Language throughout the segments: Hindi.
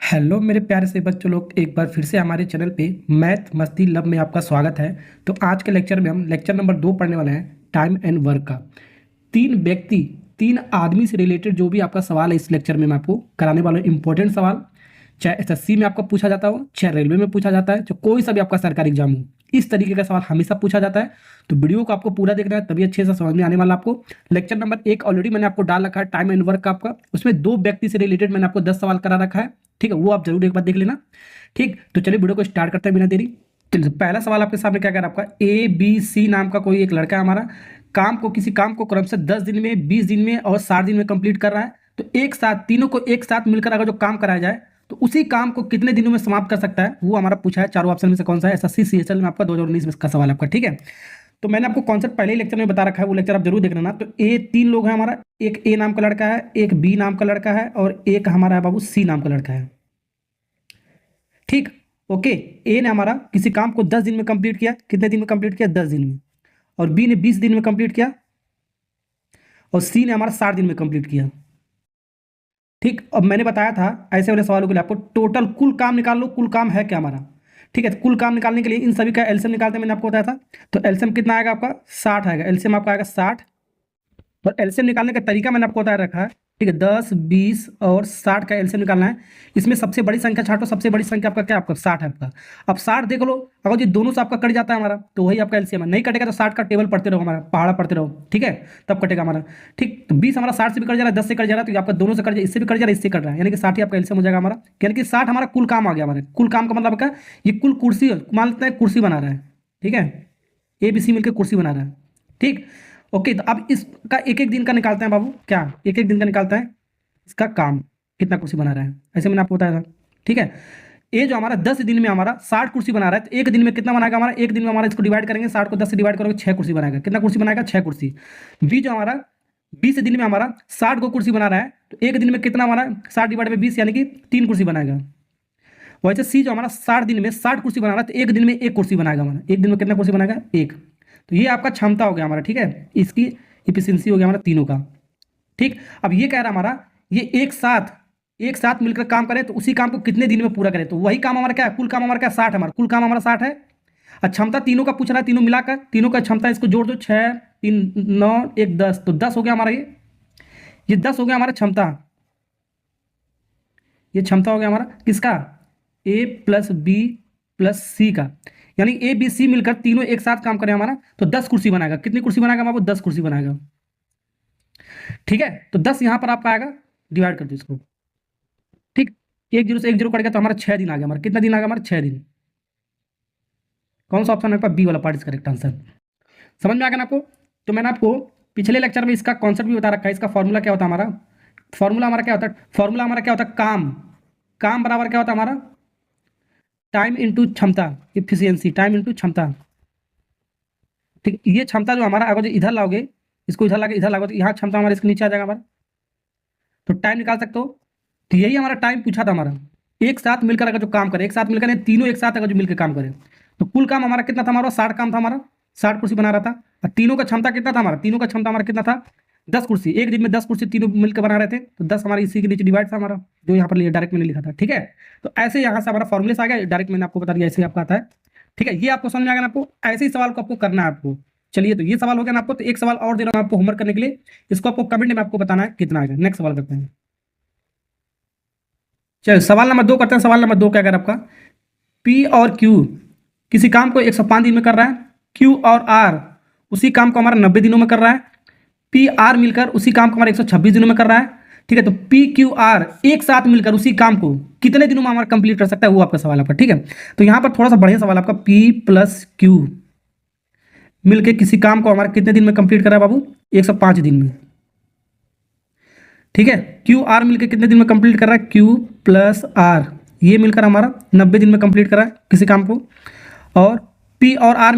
हेलो मेरे प्यारे से बच्चों लोग, एक बार फिर से हमारे चैनल पे मैथ मस्ती लब में आपका स्वागत है। तो आज के लेक्चर में हम लेक्चर नंबर 2 पढ़ने वाले हैं, टाइम एंड वर्क का। तीन व्यक्ति, तीन आदमी से रिलेटेड जो भी आपका सवाल है इस लेक्चर में मैं आपको कराने वाला हूँ। इंपॉर्टेंट सवाल, चाहे एसएससी में आपको पूछा जाता हो, चाहे रेलवे में पूछा जाता है, चाहे कोई सा भी आपका सरकारी एग्जाम हो, इस तरीके का सवाल हमेशा पूछा जाता है। तो वीडियो को आपको पूरा देखना है, तभी अच्छे से समझ में आने वाला आपको। लेक्चर नंबर 1 ऑलरेडी मैंने आपको डाल रखा है, टाइम एंड वर्क का आपका। उसमें दो व्यक्ति से रिलेटेड मैंने आपको 10 सवाल करा रखा है, ठीक है, वो आप जरूर एक बार देख लेना। ठीक, तो चलिए वीडियो को स्टार्ट करते हैं बिना देरी। चलिए, पहला सवाल आपके सामने क्या कह रहा है, आपका ABC नाम का कोई एक लड़का है हमारा, किसी काम को क्रम से 10 दिन में, 20 दिन में और 60 दिन में कंप्लीट कर रहा है। तो एक साथ तीनों को एक साथ मिलकर अगर जो काम कराया जाए तो उसी काम को कितने दिनों में समाप्त कर सकता है, वो हमारा पूछा है। चारों ऑप्शन में से कौन सा है? एसएससी CHL में आपका 2019 में का सवाल आपका, ठीक है। तो मैंने आपको कॉन्सेप्ट पहले ही लेक्चर में बता रखा है, वो लेक्चर आप जरूर देख लेना। तो तीन लोग हैं हमारा, एक ए नाम का लड़का है, एक बी नाम का लड़का है और एक हमारा है बाबू सी नाम का लड़का है। ठीक, ओके। ए ने हमारा किसी काम को 10 दिन में कंप्लीट किया। कितने दिन में कंप्लीट किया? 10 दिन में। और बी ने 20 दिन में कंप्लीट किया और सी ने हमारा 60 दिन में कंप्लीट किया। ठीक, अब मैंने बताया था ऐसे वाले सवालों के लिए आपको टोटल कुल काम निकाल लो, कुल काम है क्या हमारा। ठीक है, तो कुल काम निकालने के लिए इन सभी का एलसीएम निकालते हैं, मैंने आपको बताया था। तो एलसीएम कितना आएगा आपका? 60 आएगा। एलसीएम आपका आएगा 60। और एलसीएम निकालने का तरीका मैंने आपको बताया रखा है, ठीक है। 10, 20 और 60 का एलसीएम निकालना है। इसमें सबसे बड़ी संख्या छाटो, सबसे बड़ी संख्या आपका क्या? आपका 60 है आपका। अब 60 देख लो, अगर ये दोनों से आपका कट जाता है हमारा तो वही आपका एलसीएम है। नहीं कटेगा तो 60 का टेबल पढ़ते रहो, हमारा पहाड़ा पढ़ते रहो, ठीक है, तब कटेगा हमारा। ठीक, तो 20 हमारा 60 से भी कट जा रहा है, 10 से कट जा रहा है, तो आपका दोनों से कट जाए, इससे भी कट जा रहा है, इससे कट रहा है, यानी कि 60 ही आपका एलसीएम हो जाएगा हमारा। यानी कि 60 हमारा कुल काम आ गया हमारे। कुल काम का मतलब क्या? ये कुल कुर्सी, मान लेते हैं कुर्सी बना रहा है, ठीक है, ABC मिलकर कुर्सी बना रहा है। ठीक, ओके। तो अब इसका एक एक दिन का निकालते हैं बाबू, क्या एक एक दिन का निकालता है इसका काम, कितना कुर्सी बना रहा है, ऐसे मैंने आपको बताया था, ठीक है। ये जो हमारा 10 दिन में हमारा 60 कुर्सी बना रहा है, तो एक दिन में कितना बनाएगा हमारा? एक दिन में हमारा इसको डिवाइड करेंगे, 60 को 10 से डिवाइड करोगे 6 कुर्सी बनाएगा। कितना कुर्सी बनाएगा? 6 कुर्सी। बी जो हमारा 20 दिन में हमारा 60 को कुर्सी बना रहा है, तो एक दिन में कितना हमारा? 60 डिवाइड में 20 यानी कि 3 कुर्सी बनाएगा। वैसे सी जो हमारा 60 दिन में 60 कुर्सी बना रहा है, तो एक दिन में एक कुर्सी बनाएगा हमारा। एक दिन में कितना कुर्सी बनाएगा? एक। तो ये आपका क्षमता हो गया हमारा, ठीक है, इसकी इफिशियंसी हो गया हमारा तीनों का। ठीक, अब ये कह रहा हमारा ये एक साथ मिलकर काम करें तो उसी काम को कितने दिन में पूरा करें। तो वही काम हमारा क्या है? कुल काम हमारा क्या? 60 हमारा कुल काम हमारा 60 है। और क्षमता तीनों का पूछ रहा है, तीनों मिलाकर, तीनों का क्षमता इसको जोड़ दो, 6, 3, 9, 1, 10, तो 10 हो गया हमारा। ये 10 हो गया हमारा क्षमता। ये क्षमता हो गया हमारा किसका? A प्लस बी प्लस सी का। यानी ABC मिलकर तीनों एक साथ काम करें हमारा तो 10 कुर्सी बनाएगा। कितनी कुर्सी बनाएगा बाबू? 10 कुर्सी बनाएगा, ठीक है। तो 10 यहाँ पर आपका आएगा, डिवाइड कर दो इसको। ठीक, 1 0 से 1 0 कट गया तो हमारा 6 दिन आ गया। हमारा कितना दिन आ गया? हमारा 6 दिन। कौन सा ऑप्शन है आपका? बी वाला पार्ट इज करेक्ट आंसर। समझ में आ गया ना आपको? तो मैंने आपको पिछले लेक्चर में इसका कॉन्सेप्ट भी बता रखा है। इसका फॉर्मूला क्या होता है हमारा? फॉर्मूला हमारा क्या होता है? फॉर्मूला हमारा क्या होता है? काम। काम बराबर क्या होता है हमारा? टाइम इंटू क्षमता, इफिशियंसी, टाइम इंटू क्षमता। ठीक, ये क्षमता जो हमारा, अगर जो इधर लाओगे, इसको इधर लाके इधर लाओगे तो यहाँ क्षमता हमारे इसके नीचे आ जाएगा हमारा। तो टाइम निकाल सकते हो। तो यही हमारा टाइम पूछा था हमारा। एक साथ मिलकर अगर जो काम करे, एक साथ मिलकर नहीं, तीनों एक साथ अगर जो मिलकर काम करे तो कुल काम हमारा कितना था? हमारा 60 काम था हमारा, 60 कुर्सी बना रहा था। और तीनों का क्षमता कितना था हमारा? तीनों का क्षमता हमारा कितना था? 10 कुर्सी। एक दिन में 10 कुर्सी तीनों मिलकर बना रहे थे, तो 10 हमारे इसी के नीचे डिवाइड था हमारा, जो यहाँ पर डायरेक्ट मैंने लिखा था, ठीक है। तो ऐसे यहाँ से हमारा फॉर्मूले से आ गया, डायरेक्ट मैंने आपको बता दिया, ऐसे आपका आता है, ठीक है। ये आपको समझ में आ गया ना आपको? ऐसे ही सवाल को आपको करना है आपको। चलिए, तो ये सवाल हो गया ना आपको। तो एक सवाल और दे रहा हूँ आपको होमवर्क करने के लिए, इसको आपको कमेंट में आपको बताना है कितना आएगा। नेक्स्ट सवाल करते हैं। चलिए, सवाल नंबर 2 करते हैं। सवाल नंबर 2 क्या कर आपका? P और Q किसी काम को 105 दिन में कर रहा है। Q और R उसी काम को हमारा 90 दिनों में कर रहा है। P R मिलकर उसी काम को हमारा 126 दिनों में कर रहा है, ठीक है। तो P Q R एक साथ मिलकर उसी काम को कितने दिनों में हमारा कंप्लीट कर सकता है, वो आपका सवाल आपका, ठीक है। तो यहाँ पर थोड़ा सा बढ़िया सवाल आपका, P प्लस Q मिलकर किसी काम को हमारा कितने दिन में कंप्लीट कर रहा है बाबू? 105 दिन में, ठीक है। क्यू आर मिलकर कितने दिन में कंप्लीट कर रहा है? क्यू प्लस आर ये मिलकर हमारा 90 दिन में कंप्लीट कर रहा है किसी काम को। और पी और आर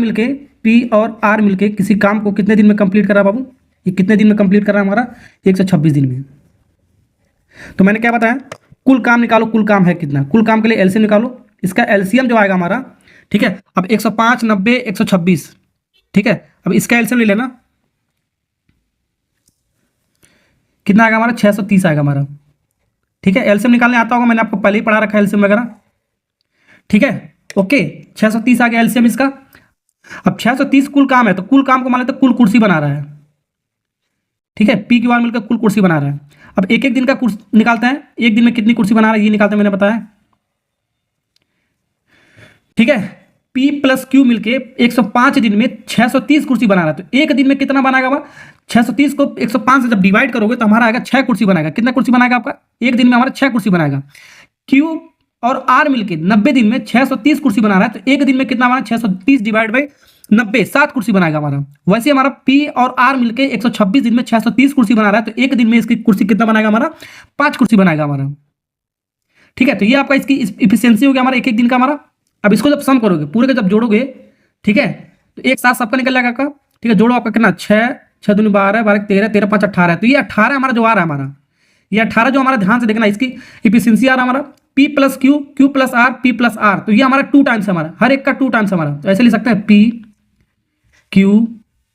मिलके किसी काम को कितने दिन में कंप्लीट कर रहा है बाबू? ये कितने दिन में कंप्लीट कर रहा है हमारा? 126 दिन में। तो मैंने क्या बताया? कुल काम निकालो, कुल काम है कितना? कुल काम के लिए एलसीएम निकालो। इसका एलसीएम जो आएगा हमारा, ठीक है। अब 105, 90, 126, ठीक है। अब इसका एलसीएम ले लेना, कितना आएगा हमारा? 630 आएगा हमारा, ठीक है, एलसीएम निकालने आता होगा, मैंने आपको पहले ही पढ़ा रखा है एलसीएम वगैरह। ठीक है, ओके, 630 आ गया एलसीएम इसका। अब 630 कुल काम है, तो कुल काम को मान लेते कुल कुर्सी बना रहा है। ठीक है, पी क्यू आर मिलकर कुल कुर्सी बना रहा है। अब एक एक दिन का कुर्सी निकालते हैं, एक दिन में कितनी कुर्सी बना रहा है ये निकालते हैं, मैंने बताया। ठीक है, P प्लस क्यू मिलके 105 दिन में 630 कुर्सी बना रहा है, तो एक दिन में कितना बनाएगा वह? 630 को 105 से जब डिवाइड करोगे तो हमारा आएगा 6 कुर्सी बनाएगा। कितना कुर्सी बनाएगा आपका? एक दिन में हमारा 6 कुर्सी बनाएगा। Q और R मिलके 90 दिन में 630 कुर्सी बना रहा है, तो एक दिन में कितना हमारा? 630 डिवाइड बाई 90, 7 कुर्सी बनाएगा हमारा। वैसे हमारा P और R मिलके 126 दिन में 630 कुर्सी बना रहा है, तो एक दिन में इसकी कुर्सी कितना बनाएगा हमारा? 5 कुर्सी बनाएगा हमारा। ठीक है, तो ये आपका इसकी इफिशियंसी हो गया हमारा एक एक दिन का हमारा। अब इसको जब सम करोगे पूरे का जब जोड़ोगे, ठीक है, तो एक साथ सबका निकल जाएगा आपका। ठीक है, जोड़ो आपका कितना? 6 6 दूनी 12 12 13 13 5 18 है, तो ये 18 हमारा जो आ रहा है हमारा, ये 18 जो हमारा, ध्यान से देखना, इसकी इफिशियंसी आ रहा है हमारा P plus Q, Q plus R, P plus R, तो ये हमारा 2 टाइम्स हमारा, हर एक का 2 टाइम्स हमारा, तो ऐसे लिख सकते हैं P क्यू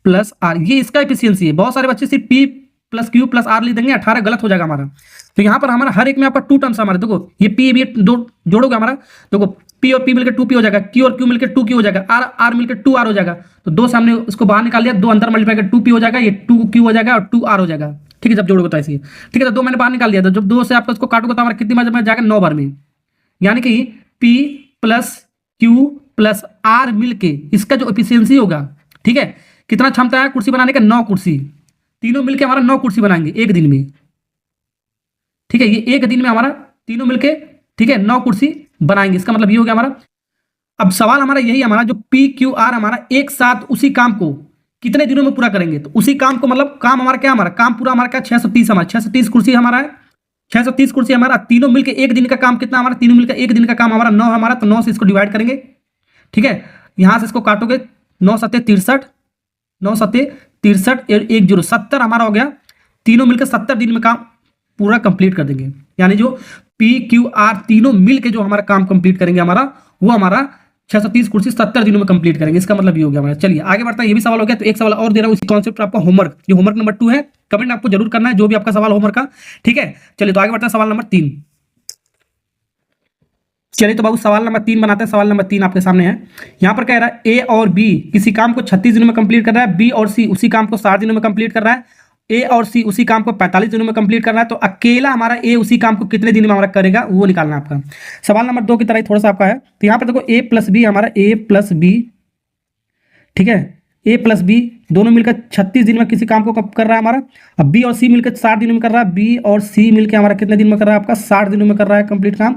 प्लस आर, ये इसका इफिशियंसी है। बहुत सारे बच्चे सिर्फ P plus Q plus R लिख देंगे, 18 गलत हो जाएगा हमारा। तो यहाँ पर हमारा हर एक में आपका 2 टर्म्स हमारा, देखो ये P भी दो जोड़ोगे हमारा, देखो P और P मिलकर 2P हो जाएगा, Q और Q मिलकर 2Q हो जाएगा, R R मिलकर 2R हो जाएगा, तो दो सामने उसको बाहर निकाल लिया, दो अंदर मल्टीप्लाई कर 2P हो जाएगा, ये 2Q हो जाएगा और 2R हो जाएगा। ठीक है, जब जोड़ोगे तो ऐसे ही। ठीक है, तो दो मैंने बाहर निकाल दिया, तो जब दो से आपको इसको काटोगे तो हमारा कितनी बार में जाएगा? 9 बार में, यानी कि P plus Q plus R मिलके इसका जो एफिशिएंसी होगा, ठीक है, कितना क्षमता है कुर्सी बनाने का? 9 कुर्सी, तीनों मिलके हमारा 9 कुर्सी बनाएंगे एक दिन में। ठीक है, ये एक दिन में हमारा तीनों मिलके, ठीक है, 9 कुर्सी बनाएंगे, इसका मतलब ये हो गया हमारा। अब सवाल हमारा यही हमारा जो पी क्यू आर हमारा एक साथ उसी काम को कितने दिनों में पूरा करेंगे, तो उसी काम को मतलब काम हमारा क्या, हमारा काम पूरा हमारा क्या? 630 हमारा, 630 कुर्सी हमारा है, 630 कुर्सी हमारा, तीनों मिलकर एक दिन का काम कितना हमारा? तीनों मिलकर एक दिन का काम हमारा 9 हमारा, तो 9 से इसको डिवाइड करेंगे। ठीक है, यहां से इसको काटोगे, 9 सत्ते 63, 9 सत्ते 63, 1 0 70 हमारा हो गया। तीनों मिलकर 70 दिन में काम पूरा कंप्लीट कर देंगे, यानी जो पी क्यू आर तीनों मिलकर जो हमारा काम कंप्लीट करेंगे हमारा, वो हमारा 630 कुर्सी 70 दिनों में कंप्लीट करेंगे। इसका मतलब ये हो गया हमारा। चलिए आगे बढ़ता है, ये भी सवाल हो गया। तो एक सवाल और दे रहा हूँ इसी कॉन्सेप्ट पर आपका होमवर्क, ये होमवर्क नंबर 2 है, कमेंट आपको जरूर करना है जो भी आपका सवाल होमवर्क का। ठीक है, चलिए तो आगे बढ़ता है सवाल नंबर 3। चलिए तो बाबू सवाल नंबर 3 बनाते हैं। सवाल नंबर 3 आपके सामने है, यहाँ पर कह रहा है ए और बी किसी काम को 36 दिनों में कंप्लीट कर रहा है, बी और सी उसी काम को 60 दिनों में कंप्लीट कर रहा है, ए और सी उसी काम को 45 दिनों में कंप्लीट कर रहा है, तो अकेला हमारा ए उसी काम को कितने दिन में हमारा करेगा वो निकालना है आपका। सवाल नंबर 2 की तरह ही थोड़ा सा आपका है। तो यहाँ पर देखो ए प्लस बी हमारा, ए प्लस बी, ठीक है, ए प्लस बी दोनों मिलकर 36 दिन में किसी काम को कर रहा है हमारा। अब बी और सी मिलकर 60 दिनों में कर रहा है, बी और सी मिलकर हमारा कितने दिन में कर रहा है आपका? 60 दिनों में कर रहा है कंप्लीट काम।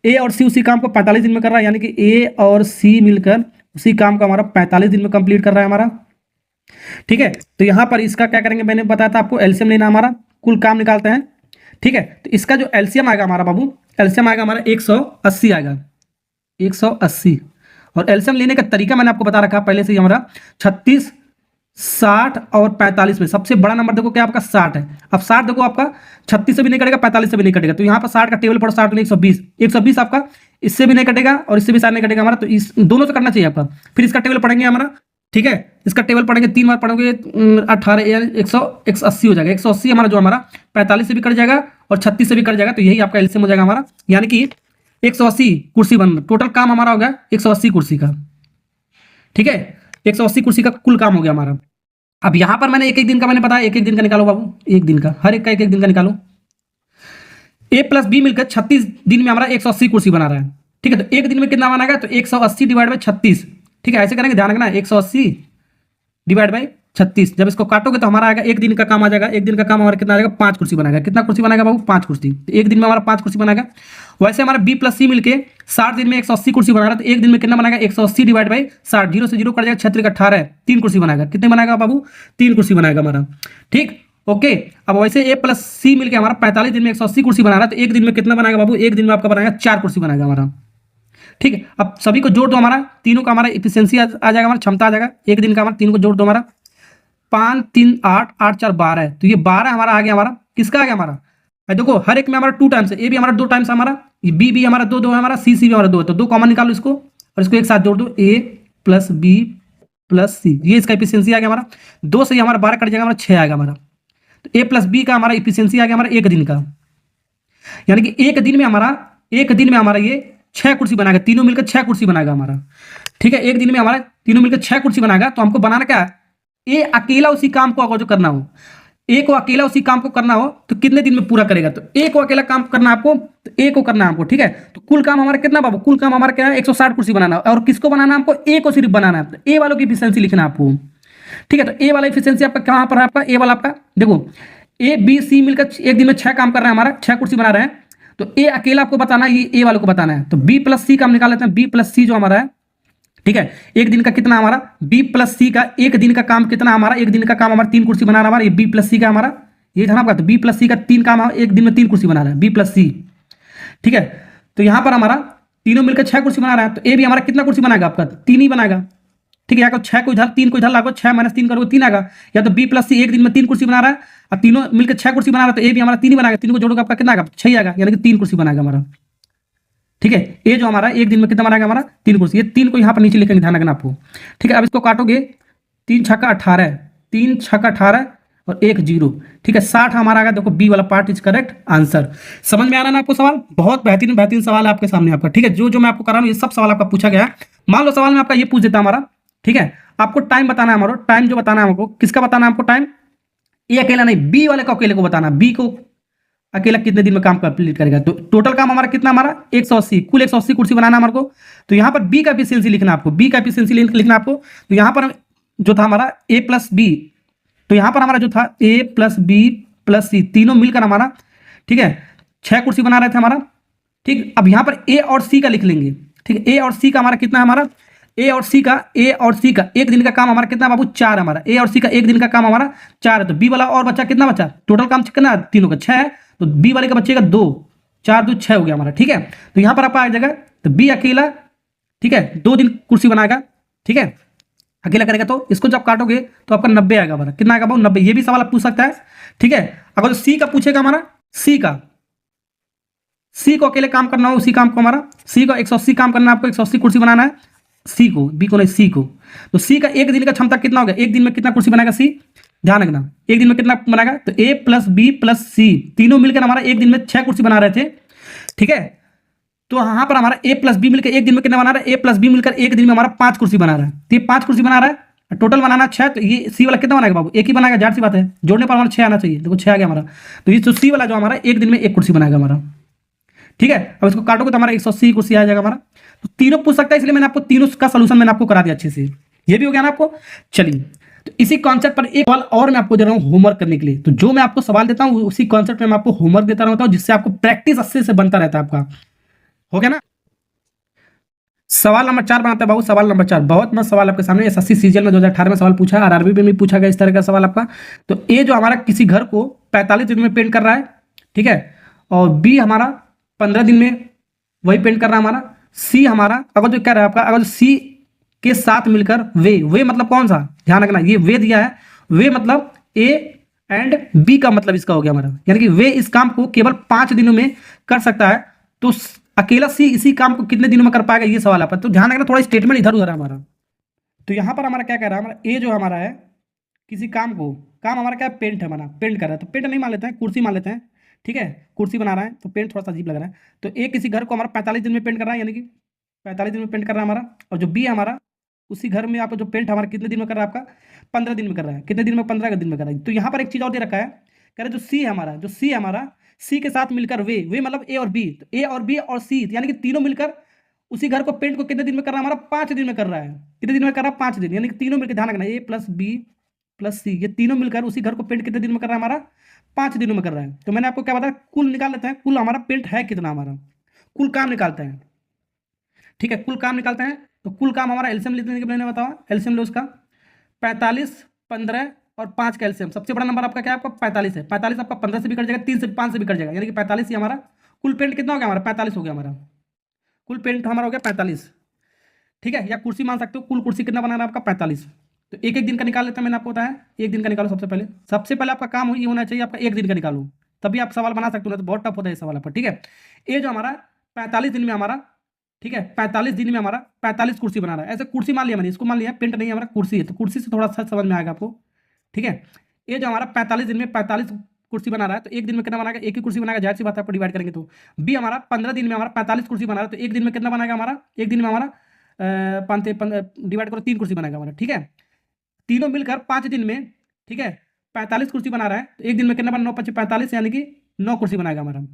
ए और सी उसी काम को 45 दिन में कर रहा है, यानी कि ए और सी मिलकर उसी काम को हमारा 45 दिन में कंप्लीट कर रहा है हमारा। ठीक है, तो यहां पर इसका क्या करेंगे, मैंने बताया था आपको एलसीएम लेना हमारा, कुल काम निकालते हैं। ठीक है, तो इसका जो एलसीएम आएगा हमारा बाबू, एलसीएम आएगा हमारा 180 आएगा, 180। और एलसीएम लेने का तरीका मैंने आपको बता रखा पहले से ही हमारा, 36 60 और 45 में सबसे बड़ा नंबर देखो क्या आपका 60 है। अब 60 देखो आपका 36 से भी नहीं कटेगा, 45 से भी नहीं कटेगा, तो यहाँ पर 60 का टेबल पड़ा 60 120, 120 आपका इससे भी नहीं कटेगा और इससे भी 60 नहीं कटेगा हमारा, तो इस दोनों से करना चाहिए आपका। फिर इसका टेबल पढ़ेंगे हमारा, ठीक है, इसका टेबल पढ़ेंगे 3 बार पढ़ोगे, 18 180 हो जाएगा। 180 हमारा जो हमारा 45 से भी कट जाएगा और 36 से भी कट जाएगा, तो यही आपका एलसीएम हो जाएगा हमारा, यानी कि 180 कुर्सी बन, टोटल काम हमारा हो गया 180 कुर्सी का। ठीक है, 180 कुर्सी का कुल काम हो गया हमारा। अब यहां पर मैंने एक एक दिन का मैंने बताया, एक एक दिन का निकालो बाबू, एक दिन का, हर एक का एक एक दिन का निकालो। ए प्लस बी मिलकर 36 दिन में हमारा 180 कुर्सी बना रहा है। ठीक है, तो एक दिन में कितना बनाएगा, तो 180 डिवाइड बाई 36। ठीक है, ऐसे करेंगे, ध्यान रखना, 180 डिवाइड बाई 36, जब इसको काटोगे तो हमारा आएगा एक दिन का काम आ जाएगा। एक दिन का काम हमारा कितना आ जाएगा? 5 कुर्सी बनाएगा। कितना कुर्सी बनाएगा बाबू? 5 कुर्सी, तो एक दिन में हमारा 5 कुर्सी बनाएगा। वैसे हमारा बी प्लस सी मिलके 60 दिन में 180 कुर्सी बना रहा है, तो एक दिन में कितना बनाएगा? 180 डिवाइड बाई 60, 0 से 0 कट जाएगा, 6 18, 3 कुर्सी बनाएगा। कितने बनाएगा बाबू? 3 कुर्सी बनाएगा हमारा। ठीक, ओके। अब वैसे ए प्लस सी मिलकर हमारा 45 दिन में 180 कुर्सी बना रहा है, तो एक दिन में कितना बनाएगा बाबू? एक दिन में आपका बनाएगा 4 कुर्सी बनाएगा हमारा। ठीक है, अब सभी को जोड़ दो, हमारा तीनों का हमारा इफिशियंसी आ जाएगा, हमारा क्षमता आ जाएगा एक दिन का, हमारा तीनों को जोड़ दो, हमारा 5 3 8 8 4 12 है, तो ये 12 हमारा आ गया। हमारा किसका आ गया? हमारा देखो हर एक में हमारा 2 टाइम्स है, ए भी हमारा 2 टाइम्स हमारा, बी भी हमारा 2 2 है हमारा, सी सी भी हमारा 2 है, तो 2 कॉमन निकालो इसको और इसको एक साथ जोड़ दो, ए प्लस बी प्लस सी, ये इसका इफिशियंसी आ गया हमारा। 2 से हमारा 12 कट जाएगा, हमारा 6 आएगा हमारा। तो ए प्लस बी का हमारा इफिशियंसी आ गया हमारा एक दिन का। यानी कि एक दिन में हमारा ये 6 कुर्सी बनाएगा, तीनों मिलकर 6 कुर्सी बनाएगा हमारा। ठीक है, एक दिन में हमारा तीनों मिलकर 6 कुर्सी बनाएगा। तो हमको बनाना क्या है, ए अकेला उसी काम को अगर जो करना हो, ए को अकेला उसी काम को करना हो तो कितने दिन में पूरा करेगा। तो ए को अकेला काम करना है आपको, तो ए को करना है हमको। ठीक है, तो कुल काम हमारा कितना बाबू, कुल काम हमारा क्या है, 160 कुर्सी बनाना है। और किसको बनाना है हमको, ए को सिर्फ बनाना है। तो ए वालों की एफिशिएंसी लिखना है आपको। ठीक है, तो ए वाला एफिशिएंसी आपका कहाँ पर है, आपका ए वाला आपका देखो, ए बी सी मिलकर एक दिन में 6 काम कर रहे हैं, हमारा 6 कुर्सी बना रहे हैं। तो ए अकेला आपको बताना है, ये ए वालों को बताना है। तो बी प्लस सी का हम निकाल लेते हैं, बी प्लस सी जो हमारा है। ठीक है, एक दिन का कितना हमारा, बी प्लस सी का एक दिन का काम कितना हमारा, एक दिन का काम हमारा 3 कुर्सी बना रहा है हमारा, ये बी प्लस सी का हमारा ये था ना आपका। तो बी प्लस सी का 3 काम एक दिन में 3 कुर्सी बना रहा है, बी प्लस सी। ठीक है, तो यहां पर हमारा तीनों मिलकर 6 कुर्सी बना रहा है। तो ए भी हमारा कितना कुर्सी बनाएगा आपका, 3 ही बनाएगा। ठीक है, या तो 6 को इधर 3 को इधर लागो, 6 - 3 करोगे 3 आएगा। या तो बी प्लस सी एक दिन में 3 कुर्सी बना रहा है और तीनों मिलकर 6 कुर्सी बना रहा है, तो ए भी हमारा 3 ही बनाएगा। 3 को जोड़ोगे आपका कितना आएगा, 6 आएगा, यानी कि 3 कुर्सी बनाएगा हमारा। ठीक है, ये जो हमारा एक दिन में कितना बनाएगा हमारा, 3 कुर्सी। ये 3 को यहाँ पर नीचे लिखेंगे, ध्यान रखना आपको। ठीक है, अब इसको काटोगे, 3 छक्का 18, 3 छक्का 18 और 1 0। ठीक है, 60 हमारा आ गया। देखो बी वाला पार्ट इज करेक्ट आंसर। समझ में आ रहा है ना आपको सवाल, बहुत बेहतरीन बेहतरीन सवाल है आपके सामने आपका। ठीक है, जो मैं आपको करा रहा हूँ ये सब सवाल आपका पूछा गया है। मान लो सवाल में आपका ये पूछ देता हमारा, ठीक है, आपको टाइम बताना है हमारा, टाइम जो बताना है हमको, किसका बताना है हमको टाइम, ये अकेला नहीं, बी वाले को अकेले को बताना, बी को अकेला कितने दिन में काम कंप्लीट करेगा। तो टोटल काम हमारा कितना, हमारा 180, कुल 180 कुर्सी बनाना हमारे को। तो यहाँ पर बी का एफिशिएंसी लिखना आपको, बी का एफिशिएंसी लिखना आपको। तो यहाँ पर जो था हमारा ए प्लस बी, तो यहाँ पर हमारा जो था ए प्लस बी प्लस सी तीनों मिलकर हमारा, ठीक है, 6 कुर्सी बना रहे थे हमारा। ठीक, अब यहाँ पर ए और सी का लिख लेंगे। ठीक है, ए और सी का हमारा कितना है, हमारा ए और सी का एक दिन का काम हमारा कितना बाबू, 4 हमारा। ए और सी का एक दिन का काम हमारा 4 है। तो बी वाला और बच्चा कितना बचा, टोटल काम कितना, तीनों का 6 है। तो बी वाले का बच्चे का 2, 4 2 6 हो गया हमारा। ठीक है, तो यहाँ पर आपका आ जाएगा, तो बी अकेला, ठीक है, 2 दिन कुर्सी बनाएगा। ठीक है, अकेला करेगा। तो इसको जब काटोगे तो आपका 90 आएगा हमारा, कितना आएगा बाबू, 90। ये भी सवाल आप पूछ सकता है। ठीक है, अगर तो सी का पूछेगा हमारा, सी को अकेले काम करना हो, उसी काम को हमारा सी को 180 काम करना है आपको, 180 कुर्सी बनाना है सी को, बी को नहीं सी को। तो सी का एक दिन का क्षमता कितना होगा, एक दिन में कितना कुर्सी बनाएगा सी, ध्यान रखना, एक दिन में कितना बनाएगा। तो ए प्लस बी प्लस सी तीनों मिलकर हमारा एक दिन में 6 कुर्सी बना रहे थे। ठीक है, तो यहाँ पर हमारा ए प्लस बी मिलकर एक दिन में कितना बना रहा है, ए प्लस बी मिलकर एक दिन में हमारा 5 कुर्सी बना रहा है। तो ये 5 कुर्सी बना रहा है, टोटल बनाना 6। तो ये सी वाला कितना बनाएगा बाबू, एक ही बनाएगा, जाहिर सी बात है, जोड़ने पर हमारा 6 आना चाहिए। देखो 6 आ गया हमारा। तो ये सी वाला जो हमारा एक दिन में 1 कुर्सी बनाएगा हमारा। ठीक है, अब इसको काटोगे तो हमारा 180 कुर्सी आ जाएगा हमारा। तो तीनों पूछ सकता है, इसलिए मैंने आपको तीनों का सोल्यूशन मैंने आपको करा दिया अच्छे से। ये भी हो गया ना आपको। चलिए, तो इसी कॉन्सेप्ट पर एक सवाल और मैं आपको दे रहा हूँ होमवर्क करने के लिए। तो जो मैं आपको सवाल देता हूँ उसी कॉन्सेप्ट में मैं आपको होमवर्क देता रहता हूँ, जिससे आपको प्रैक्टिस अच्छे से बनता रहता है आपका। हो गया ना। सवाल नंबर 4 बनाते हैं बाबू। सवाल नंबर 4 बहुत मस्त सवाल आपके सामने, एसएससी सीजीएल में 2018 में सवाल पूछा है, आरआरबी में भी पूछा गया इस तरह का सवाल आपका। तो ए जो हमारा किसी घर को 45 दिन में पेंट कर रहा है, ठीक है, और बी हमारा 15 दिन में वही पेंट कर रहा है हमारा। सी हमारा अगर जो कह रहा है आपका, अगर सी के साथ मिलकर वे मतलब कौन सा, ध्यान रखना, ये वे दिया है, वे मतलब ए एंड बी का मतलब इसका हो गया हमारा, यानी कि वे इस काम को केवल 5 दिनों में कर सकता है। तो अकेला सी इसी काम को कितने दिनों में कर पाएगा, ये सवाल आपका। तो ध्यान रखना, थोड़ा स्टेटमेंट इधर उधर है हमारा। तो यहाँ पर हमारा क्या कह रहा है, हमारा ए जो हमारा है, किसी काम को, काम हमारा क्या है, पेंट है हमारा, पेंट कर रहा है। तो पेंट नहीं मान लेते हैं, कुर्सी मान लेते हैं। ठीक है, कुर्सी बना रहा है तो पेंट थोड़ा सा अजीब लग रहा है। तो ए किसी घर को हमारा 45 दिन में पेंट कर रहा है, यानी कि 45 दिन में पेंट कर रहा है हमारा। और जो बी हमारा, उसी घर में आपको जो पेंट हमारा कितने दिन में कर रहा है, आपका 15 दिन में कर रहा है। कितने दिन में, 15 दिन में कर रहा है। तो यहाँ पर एक चीज़ और दे रखा है, कह रहे जो सी हमारा सी के साथ मिलकर वे मतलब ए और बी, तो ए और बी और सी यानी कि तीनों मिलकर उसी घर को पेंट को कितने दिन में कर रहा है, हमारा 5 दिन में कर रहा है। कितने दिन में कर रहा है, 5 दिन, यानी कि तीनों मिलकर, ध्यान रखना, ए प्लस बी प्लस सी, ये तीनों मिलकर उसी घर को पेंट कितने दिन में कर रहा है, हमारा 5 दिनों में कर रहा है। तो मैंने आपको क्या बताया, कुल निकाल लेते हैं, कुल हमारा पेंट है कितना, हमारा कुल काम निकालते हैं। ठीक है, कुल काम निकालते हैं। तो कुल काम हमारा एलसीएम लेने के मैंने बताया, एलसीएम लो उसका, 45 15 और 5 का एलसीएम। सबसे बड़ा नंबर आपका क्या है, आपका 45 है। 45 आपका 15 से भी कट जाएगा, 3 से 5 से भी कट जाएगा, यानी कि 45 ही हमारा कुल पेंट कितना हो गया, हमारा 45 हो गया हमारा। कुल पेंट हमारा हो गया 45। ठीक है, या कुर्सी मान सकते हो, कुल कुर्सी कितना बनाना है आपका 45। तो एक एक दिन का निकाल लेते हैं, मैंने आपको बताया एक दिन का निकालो। सबसे पहले आपका काम ये होना चाहिए, आपका एक दिन का निकालो, तभी आप सवाल बना सकते हो, तो बहुत टफ होता है सवाल आपका। ठीक है, ये जो हमारा 45 दिन में हमारा, ठीक है, 45 दिन में हमारा 45 कुर्सी बना रहा है। ऐसे कुर्सी मान लिया मैंने, इसको मान लिया पेंट नहीं, हमारा कुर्सी है, तो कुर्सी से थोड़ा सा समझ में आएगा आपको। ठीक है, ये जो हमारा 45 दिन में 45 कुर्सी बना रहा है तो एक दिन में कितना बनाएगा, एक ही कुर्सी बनाएगा, जाहिर सी बात है, आपको डिवाइड करेंगे तो। बी हमारा 15 दिन में हमारा 45 कुर्सी बना रहा है तो एक दिन में कितना बनाएगा हमारा, एक दिन में हमारा डिवाइड करो 3 कुर्सी बनाएगा हमारा, ठीक है। तीनों मिलकर 5 दिन में, ठीक है, 45 कुर्सी बना रहा है तो एक दिन में कितना बना, 9 5 45 यानी कि 9 कुर्सी बनाएगा हमारा,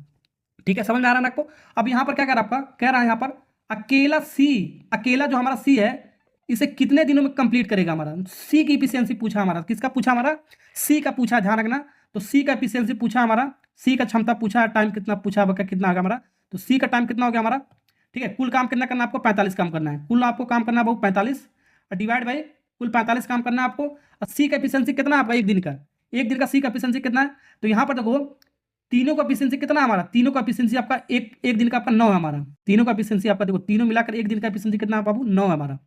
ठीक है। समझ में आ रहा है ना आपको। अब यहाँ पर क्या कह रहा है आपका, कह रहा है यहाँ पर अकेला सी, अकेला जो हमारा सी है इसे कितने दिनों में कंप्लीट करेगा हमारा। सी की एफिशिएंसी पूछा हमारा, किसका पूछा हमारा, सी का पूछा, ध्यान रखना। तो सी का एफिशिएंसी पूछा हमारा, सी का क्षमता पूछा, टाइम कितना पूछा, वक्त कितना होगा हमारा। तो सी का टाइम कितना हो गया हमारा, ठीक है। कुल काम कितना करना है आपको, 45 काम करना है, कुल आपको काम करना है बहुत 45 और डिवाइड बाई कुल 45 काम करना है आपको। और सी का एफिशिएंसी कितना है आपका, एक दिन का, एक दिन का सी का एफिशिएंसी कितना है। तो यहाँ पर देखो तीनों का एफिशिएंसी कितना है हमारा, तीनों का एफिशिएंसी आपका एक दिन का आपका 9 है हमारा। तीनों का एफिशिएंसी आपका देखो, तीनों मिलाकर एक दिन का एफिशिएंसी कितना है बाबू, 9 है हमारा।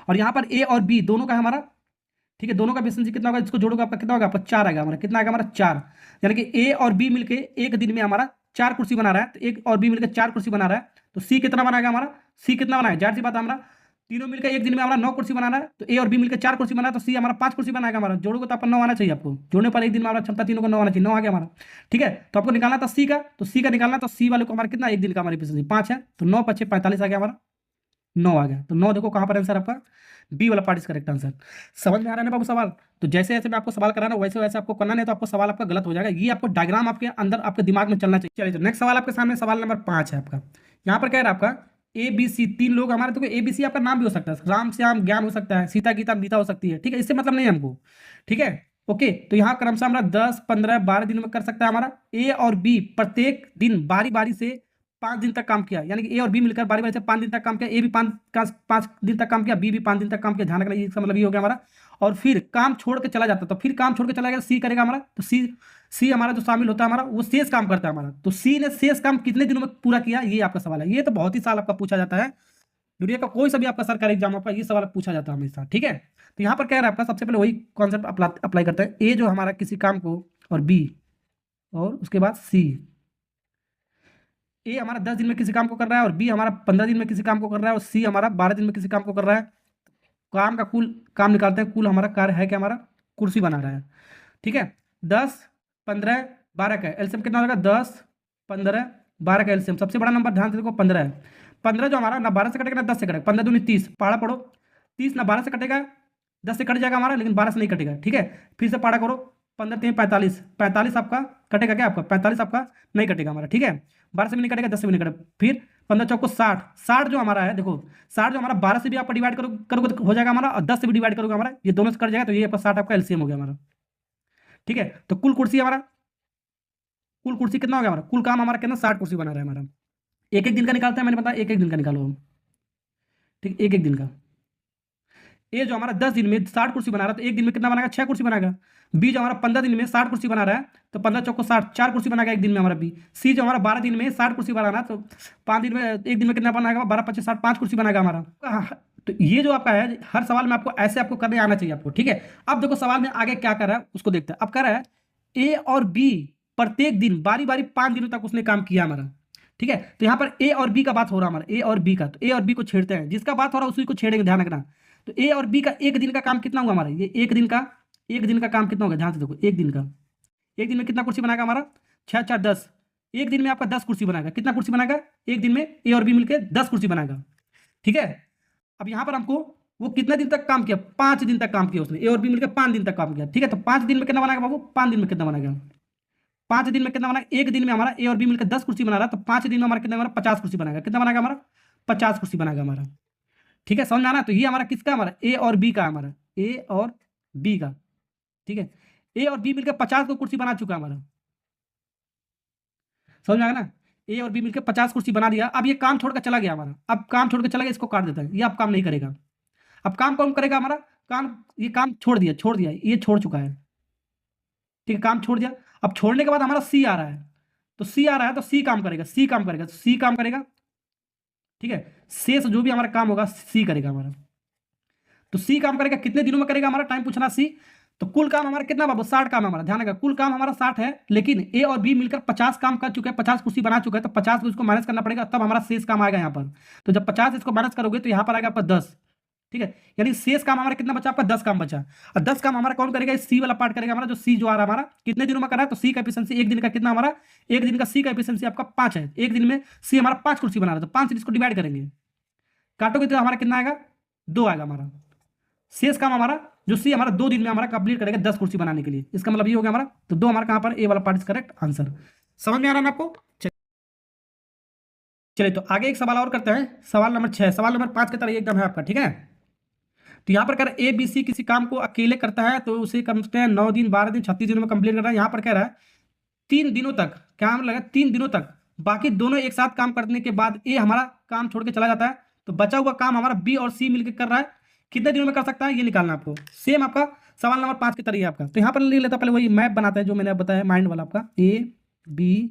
और यहाँ पर ए और बी दोनों का है हमारा, ठीक है, दोनों का एफिशिएंसी कितना होगा, इसको जोड़ोगे आपका कितना होगा, आपका 4 आएगा हमारा, कितना आएगा हमारा 4। यानी कि ए और बी मिलके एक दिन में हमारा 4 कुर्सी बना रहा है, तो एक और बी मिलकर 4 कुर्सी बना रहा है। तो सी कितना बनाएगा हमारा, सी कितना बनाएगा, जाहिर सी बात है हमारा तीनों मिलकर एक दिन में हमारा 9 कुर्सी बनाना है, तो ए और बी मिलकर 4 कुर्सी बना है, तो सी हमारा 5 कुर्सी बनाएगा हमारा। जोड़ोगे तो आपका 9 आना चाहिए, आपको जोड़ने पर एक दिन में हमारा क्षमता तीनों का 9 आना चाहिए, 9 आ गया हमारा, ठीक है। तो आपको निकालना था सी का, तो सी का निकालना, तो सी वाले को हमारा कितना, एक दिन का हमारी एफिशिएंसी 5 है, तो 9 5 45 आ गया हमारा, 9 आ गया। तो 9 देखो कहाँ पर आंसर आपका, बी वाला पार्ट इज करेक्ट आंसर। समझ में आ रहा है ना बाबू सवाल। तो जैसे जैसे मैं आपको सवाल कराना वैसे वैसे आपको करना, नहीं तो आपको सवाल आपका गलत हो जाएगा। ये आपको डायग्राम आपके अंदर आपके दिमाग में चलना चाहिए। चलिए नेक्स्ट सवाल आपके सामने, सवाल नंबर 5 है आपका। यहाँ पर कह रहा है आपका ए बी सी, 3 लोग हमारे, तो ए बी सी आपका नाम भी हो सकता है, राम श्याम ज्ञान हो सकता है, सीता गीता मीता हो सकती है, ठीक है, इससे मतलब नहीं है हमको, ठीक है। ओके, तो यहाँ क्रमशः हमारा 10 15 12 दिन में कर सकता है हमारा। ए और बी प्रत्येक दिन बारी बारी से 5 दिन तक काम किया, यानी कि ए और बी मिलकर बारी बारी से 5 दिन तक काम किया, ए भी 5 दिन तक काम किया, बी भी 5 दिन तक काम किया, ध्यान रखना, इसका मतलब ये हो गया हमारा। और फिर काम छोड़ के चला जाता, तो फिर काम छोड़ के चला गया, सी करेगा हमारा। तो सी हमारा जो शामिल होता है हमारा, वो शेष काम करता है हमारा। तो सी ने शेष काम कितने दिनों में पूरा किया, ये आपका सवाल है। ये तो बहुत ही साल आपका पूछा जाता है, दुनिया का कोई सा भी आपका सरकारी एग्जाम आपका ये सवाल पूछा जाता है हमेशा, ठीक है। तो यहाँ पर कह रहा है आपका, सबसे पहले वही कॉन्सेप्ट अप्लाई करते हैं। ए जो हमारा किसी काम को, और बी, और उसके बाद सी। ए हमारा 10 दिन में किसी काम को कर रहा है, और बी हमारा 15 दिन में किसी काम को कर रहा है, और सी हमारा 12 दिन में किसी काम को कर रहा है। काम का कुल काम निकालते हैं, कुल हमारा कार्य है क्या, हमारा कुर्सी बना रहा है, ठीक है। 10 15 12 का एलसीएम कितना होगा, 10 15 12 का एलसीएम सबसे बड़ा नंबर, ध्यान से देखो 15 है। 15 जो हमारा ना 12 से कटेगा ना 10 से कटेगा, 15 दूनी 30, पहाड़ा पढ़ो, 30 ना 12 से कटेगा, 10 से कट जाएगा हमारा, लेकिन 12 से नहीं कटेगा, ठीक है। फिर से पहाड़ा करो, 15 3 45, 45 आपका कटेगा क्या, आपका 45 आपका नहीं कटेगा हमारा, ठीक है। 12 से भी नहीं कटेगा, 10 से भी नहीं कटेगा। फिर 15 चौको 60, 60 जो हमारा है देखो, 60 जो हमारा 12 से भी आप डिवाइड करोगे तो हो जाएगा हमारा, और 10 से भी डिवाइड करोगे हमारा, ये दोनों से कट जाएगा, तो ये आपका 60 आपका एलसीएम हो गया हमारा, ठीक है। तो कुल कुर्सी हमारा, कुल कुर्सी कितना हो गया हमारा, कुल काम हमारा कितना, 60 कुर्सी बना रहा है हमारा। एक एक दिन का निकालते हैं, मैंने बताया एक एक दिन का निकालो हम, ठीक, एक एक दिन का। ए जो हमारा 10 दिन में 60 कुर्सी बना रहा है, तो एक दिन में कितना बनाएगा, 6 कुर्सी बनाएगा। बी जो हमारा 15 दिन में 60 कुर्सी बना रहा है, तो 15 चौको 60, 4 कुर्सी बनाएगा एक दिन में हमारा बी। सी जो हमारा 12 दिन में 60 कुर्सी बनाना है, तो 5 दिन में, एक दिन में कितना बनाएगा, 12 25 60, 5 कुर्सी बनाएगा हमारा। तो ये जो आपका है, हर सवाल में आपको ऐसे आपको करने आना चाहिए आपको, ठीक है। अब देखो सवाल में आगे क्या कर रहा है उसको देखते हैं। अब कह रहा है ए और बी प्रत्येक दिन बारी बारी 5 दिनों तक उसने काम किया हमारा, ठीक है। तो यहाँ पर ए और बी का बात हो रहा है हमारा, ए और बी का, तो ए और बी को छेड़ते हैं, जिसका बात हो रहा है उसी को छेड़ेंगे, ध्यान रखना। तो ए और बी का एक दिन का काम कितना हुआ हमारा, ये एक दिन का काम कितना होगा, ध्यान से देखो, एक दिन में कितना कुर्सी बनाएगा हमारा, 6 4 10, एक दिन में आपका 10 कुर्सी बनाएगा। कितना कुर्सी बनाएगा एक दिन में, ए और बी मिलकर 10 कुर्सी बनाएगा, ठीक है। अब यहाँ पर हमको वो कितने दिन तक काम किया, 5 दिन तक काम किया उसने, ए और बी मिलकर 5 दिन तक काम किया, ठीक है। तो 5 दिन में कितना बनाएगा बाबू, 5 दिन में कितना बनाएगा, 5 दिन में कितना बनाएगा, एक दिन में हमारा ए और बी मिलकर 10 कुर्सी बना रहा है, तो 5 दिन में हमारा कितना हमारा 50 कुर्सी बनाएगा, कितना बनाएगा हमारा 50 कुर्सी बनाएगा हमारा, ठीक है। समझ में आना। तो ये हमारा किसका, हमारा ए और बी का, हमारा ए और बी का, ठीक है। ए और बी मिलकर 50 को कुर्सी बना चुका हमारा, समझ में आएगा ना। ए और बी मिलकर 50 कुर्सी बना दिया। अब ये काम छोड़कर चला गया हमारा, अब काम छोड़ के चला गया, इसको काट देता है, ये अब काम नहीं करेगा। अब काम कौन करेगा हमारा, काम, ये काम छोड़ दिया, ये छोड़ चुका है, ठीक है, काम छोड़ दिया। अब छोड़ने के बाद हमारा सी आ रहा है, तो सी आ रहा है, तो सी काम करेगा, ठीक है। शेष जो भी हमारा काम होगा सी करेगा हमारा। तो सी काम करेगा, कितने दिनों में करेगा हमारा, टाइम पूछना सी। तो कुल काम हमारा कितना बाबू, 60 काम हमारा, ध्यान रखा, कुल काम हमारा 60 है, लेकिन ए और बी मिलकर 50 काम कर चुके हैं, 50 कुर्सी बना चुके हैं, तो 50 को इसको माइनस करना पड़ेगा, तब हमारा शेष काम आएगा यहाँ पर। तो जब 50 इसको माइनस करोगे तो यहाँ पर आएगा आपका 10, ठीक है, यानी शेष काम हमारा कितना बचा, आपका 10 काम बचा। और 10 काम हमारा कौन करेगा, सी वाला पार्ट करेगा हमारा, जो सी जो आ रहा है हमारा कितने दिनों में करा है, तो सी का एफिशिएंसी एक दिन का कितना हमारा, एक दिन का सी का एफिशिएंसी आपका 5 है। एक दिन में सी हमारा 5 कुर्सी बना रहा है, तो 5 से इसको डिवाइड करेंगे, काटोगे तो हमारा कितना आएगा, 2 आएगा हमारा। शेष काम हमारा जो सी हमारा 2 दिन में हमारा कंप्लीट करेगा 10 कुर्सी बनाने के लिए, इसका मतलब ये हो गया हमारा, तो 2 हमारा कहां पर, ए वाला पार्ट इज करेक्ट आंसर। समझ में आ रहा है ना आपको। चलिए तो आगे एक सवाल और करते हैं, सवाल नंबर 6। सवाल नंबर 5 की तरह एकदम है आपका, ठीक है। तो यहाँ पर कह रहा है ए बी सी किसी काम को अकेले करता है तो उसे कम से कम 9 दिन 12 दिन 36 दिनों में कंप्लीट कर रहा है। यहाँ पर कह रहा है 3 दिनों तक, क्या मतलब लगा 3 दिनों तक, बाकी दोनों एक साथ काम करने के बाद ए हमारा काम छोड़ के चला जाता है, तो बचा हुआ काम हमारा बी और सी मिलकर कर रहा है, कितने दिनों में कर सकता है ये निकालना आपको। सेम आपका सवाल नंबर 5 की तरह है आपका। तो यहाँ पर ले लेता, पहले वही मैप बनाता है जो मैंने बताया माइंड वाला आपका, बी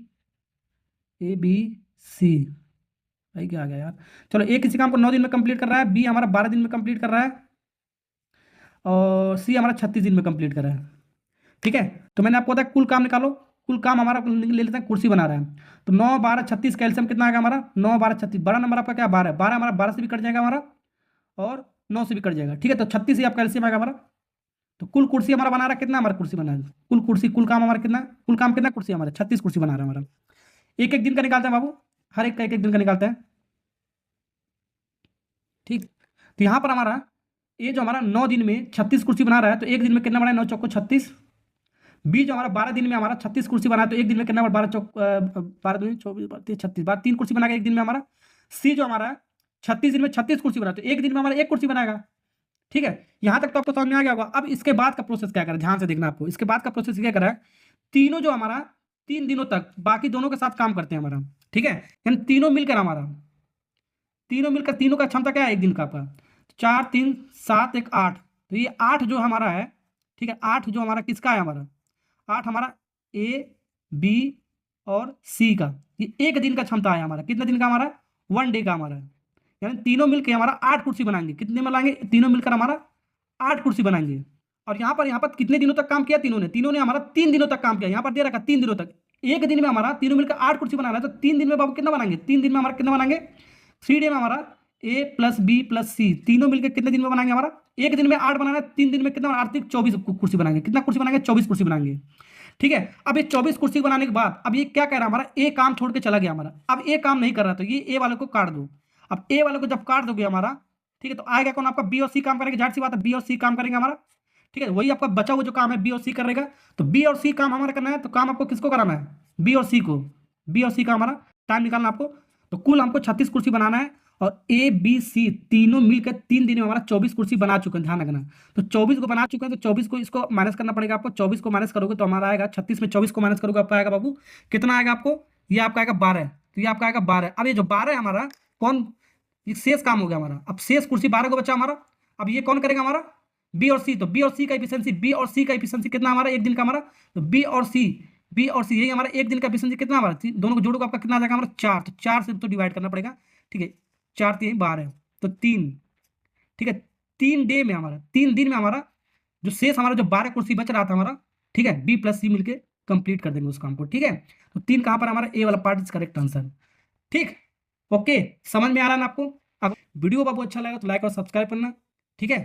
सी, भाई क्या आ गया यार। चलो ए किसी काम को 9 दिन में कंप्लीट कर रहा है, बी हमारा 12 दिन में कंप्लीट कर रहा है, और सी हमारा 36 दिन में कंप्लीट कर रहा है। ठीक है, तो मैंने आपको बताया कुल काम निकालो। कुल काम हमारा ले लेते हैं, कुर्सी बना रहा है, तो 9 12 36 कैल्शियम कितना आएगा हमारा, 9 12 36, बड़ा नंबर आपका क्या 12 है, 12 हमारा 12 से भी कट जाएगा हमारा, और 9 से भी कट जाएगा। ठीक है, तो 36 ही आपका कैल्शियम आएगा हमारा। तो कुल कुर्सी हमारा बना रहा है कितना, हमारा कुर्सी बना है, कुल कुर्सी, कुल काम हमारा कितना, कुल काम कितना कुर्सी हमारा 36 कुर्सी बना रहा है हमारा। एक एक दिन का निकालते हैं बाबू, हर एक का एक एक दिन का निकालते हैं। ठीक, तो यहाँ पर हमारा ये जो हमारा 9 दिन में 36 कुर्सी बना रहा है, तो एक दिन में कितना बना है, 9 चौको 36। बी जो हमारा 12 दिन में हमारा 36 कुर्सी बना है, तो एक दिन में कितना, 12 चौक 12 दूनी 24 36 बार 3 कुर्सी बनाएगा एक दिन में हमारा। सी जो हमारा 36 दिन में 36 कुर्सी बना, तो एक दिन में हमारा एक कुर्सी बनाएगा। ठीक है, यहां तक तो आपको समझ में आ गया होगा। अब इसके बाद का प्रोसेस क्या करें, ध्यान से देखना आपको। इसके बाद का प्रोसेस क्या करा है, तीनों जो हमारा 3 दिनों तक बाकी दोनों के साथ काम करते हैं हमारा। ठीक है, यानी तीनों मिलकर हमारा, तीनों मिलकर, तीनों का क्षमता क्या है एक दिन का आपका, 4 3 7 1 8, तो ये 8 जो हमारा है, ठीक है, 8 जो हमारा किसका है हमारा, 8 हमारा ए बी और सी का, ये एक दिन का क्षमता है हमारा, कितने दिन का हमारा, 1 डे का हमारा, यानी तीनों मिलकर हमारा 8 कुर्सी बनाएंगे। कितने बनाएंगे, तीनों मिलकर हमारा 8 कुर्सी बनाएंगे। और यहाँ पर कितने दिनों तक काम किया, तीनों ने हमारा 3 दिनों तक काम किया। यहाँ पर दे रखा 3 दिनों तक, एक दिन में हमारा तीनों मिलकर 8 कुर्सी बना रहा है, तो 3 दिन में बाबू कितना बनाएंगे, 3 दिन में हमारा कितना बनाएंगे, 3 डे में हमारा ए प्लस बी प्लस सी तीनों मिलकर कितने दिन में बनाएंगे हमारा, एक दिन में 8 बनाना है, 3 दिन में कितना, आर्थिक 24 कुर्सी बनाएंगे। कितना कुर्सी बनाएंगे, 24 कुर्सी बनाएंगे। ठीक है, अब ये 24 कुर्सी बनाने के बाद अब ये क्या कह रहा है हमारा, ए काम छोड़ के चला गया हमारा, अब ए काम नहीं कर रहा, तो ये ए वाले को काट दो। अब ए वाले को जब काट दोगे हमारा, ठीक है, तो आएगा कौन, आपका बी और सी काम करेंगे, जाहिर सी बात है बी और सी काम करेंगे हमारा। ठीक है, वही आपका बचा हुआ जो काम है बी और सी करेगा, तो बी और सी काम हमारा करना है, तो काम आपको किसको कराना है, बी और सी को, बी और सी का हमारा टाइम निकालना आपको। तो कुल हमको 36 कुर्सी बनाना है, और ए बी सी तीनों मिलकर 3 दिन में हमारा 24 कुर्सी बना चुके हैं, ध्यान रखना। तो 24 को बना चुके हैं, तो 24 को इसको माइनस करना पड़ेगा आपको, 24 को माइनस करोगे तो हमारा आएगा 36 में 24 को माइनस करोगे आपका आएगा बाबू कितना आएगा आपको, ये आपका आएगा 12, तो ये आपका आएगा 12। अब ये जो 12 है हमारा कौन, ये शेष काम हो गया हमारा, अब शेष कुर्सी 12 को बचा हमारा, अब ये कौन करेगा हमारा, बी और सी। तो बी और सी का एफिशिएंसी, बी और सी का एफिशिएंसी कितना हमारा एक दिन का हमारा, तो बी और सी यही हमारा एक दिन का एफिशिएंसी कितना हमारा, दोनों को जोड़ोगे आपका कितना आ जाएगा हमारा 4, तो 4 से तो डिवाइड करना पड़ेगा। ठीक है, 4 3 12, तो 3, ठीक है, 3 डे में हमारा, 3 दिन में हमारा जो शेष हमारा जो 12 कुर्सी बच रहा था हमारा, ठीक है, बी प्लस सी मिलके कंप्लीट कर देंगे उस काम को। ठीक है, तो 3 कहां पर हमारा ए वाला पार्ट इज करेक्ट आंसर। ठीक, ओके, समझ में आ रहा है ना आपको। अब वीडियो बाबू अच्छा लगा तो लाइक और सब्सक्राइब करना। ठीक है,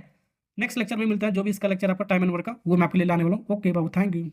नेक्स्ट लेक्चर में मिलता है, जो भी इसका लेक्चर आपका टाइम एंड वर्क का वो मैं आपके लिए लाने वाला हूँ। Okay Babu, thank you.